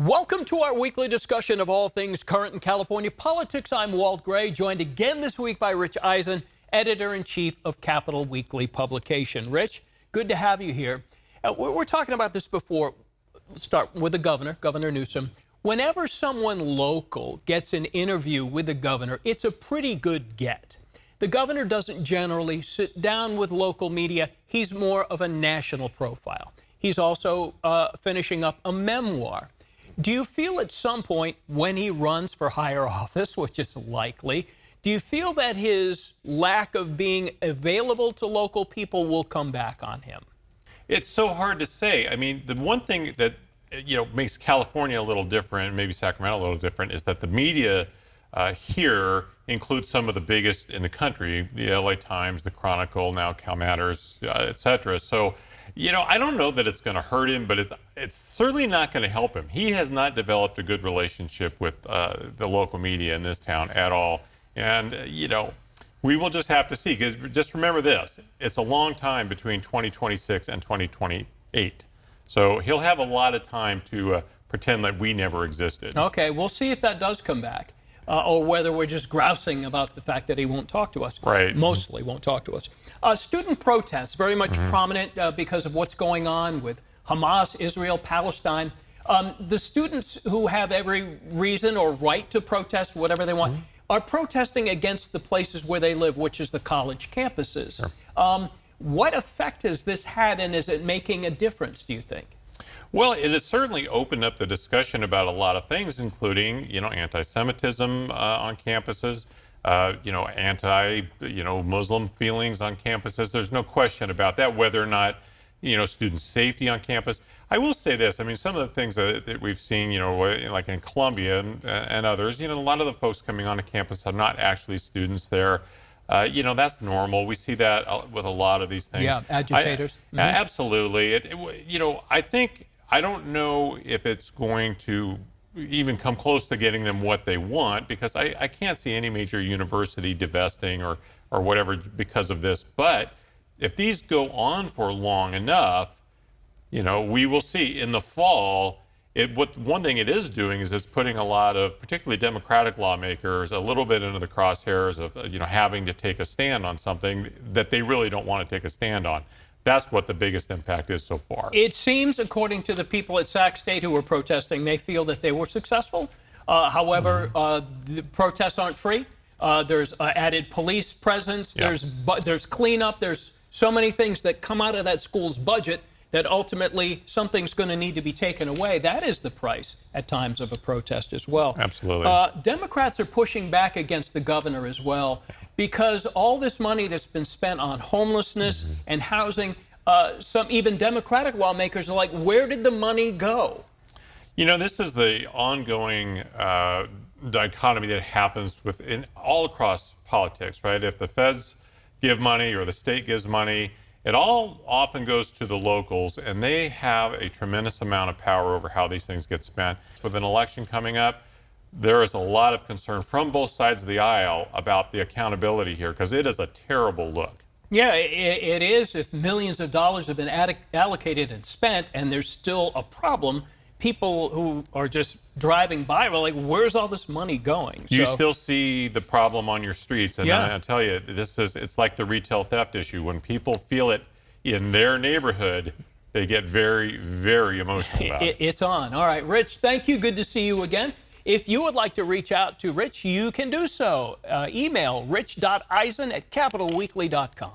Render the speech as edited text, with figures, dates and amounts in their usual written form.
Welcome to our weekly discussion of all things current in California politics. I'm Walt Gray, joined again this week by Rich Ehisen, editor-in-chief of Capital Weekly publication. Rich, good to have you here. We're talking about this before. Let's start with the governor, Governor Newsom. Whenever someone local gets an interview with the governor, it's a pretty good get. The governor doesn't generally sit down with local media. He's more of a national profile. He's also finishing up a memoir. Do you feel at some point when he runs for higher office, which is likely, do you feel that his lack of being available to local people will come back on him? It's so hard to say. I mean, the one thing that makes California a little different, maybe Sacramento a little different, is that the media here includes some of the biggest in the country: the LA Times, the Chronicle, now Cal Matters, et cetera. So, I don't know that it's going to hurt him, but it's certainly not going to help him. He has not developed a good relationship with the local media in this town at all. And, we will just have to see, because just remember this: it's a long time between 2026 and 2028. So he'll have a lot of time to pretend that we never existed. Okay, we'll see if that does come back, or whether we're just grousing about the fact that he won't talk to us. Right. Mostly won't talk to us. Student protests, very much prominent because of what's going on with Hamas, Israel, Palestine. The students who have every reason or right to protest whatever they want are protesting against the places where they live, which is the college campuses. Sure. What effect has this had, and is it making a difference, do you think? Well, it has certainly opened up the discussion about a lot of things, including, anti-Semitism on campuses, Muslim feelings on campuses. There's no question about that, whether or not, student safety on campus. I will say this: I mean, some of the things that we've seen, like in Columbia and others, a lot of the folks coming onto campus are not actually students there. That's normal. We see that with a lot of these things. Yeah, agitators. Absolutely. I don't know if it's going to even come close to getting them what they want, because I can't see any major university divesting or whatever because of this. But if these go on for long enough, we will see in the fall. One thing it is doing is it's putting a lot of, particularly Democratic lawmakers, a little bit into the crosshairs of, having to take a stand on something that they really don't want to take a stand on. That's what the biggest impact is so far. It seems, according to the people at Sac State who were protesting, they feel that they were successful. However, the protests aren't free. There's added police presence. Yeah. There's cleanup. There's so many things that come out of that school's budget that ultimately something's going to need to be taken away. That is the price at times of a protest as well. Absolutely. Democrats are pushing back against the governor as well, because all this money that's been spent on homelessness and housing, some even Democratic lawmakers are like, where did the money go? This is the ongoing dichotomy that happens all across politics, right? If the feds give money or the state gives money, it all often goes to the locals, and they have a tremendous amount of power over how these things get spent. With an election coming up, there is a lot of concern from both sides of the aisle about the accountability here, because it is a terrible look. Yeah, it is. If millions of dollars have been allocated and spent, and there's still a problem, people who are just driving by are like, where's all this money going? You still see the problem on your streets. And I'll tell you, it's like the retail theft issue. When people feel it in their neighborhood, they get very, very emotional about it. It's on. All right, Rich, thank you. Good to see you again. If you would like to reach out to Rich, you can do so. Email rich.eisen@capitalweekly.com.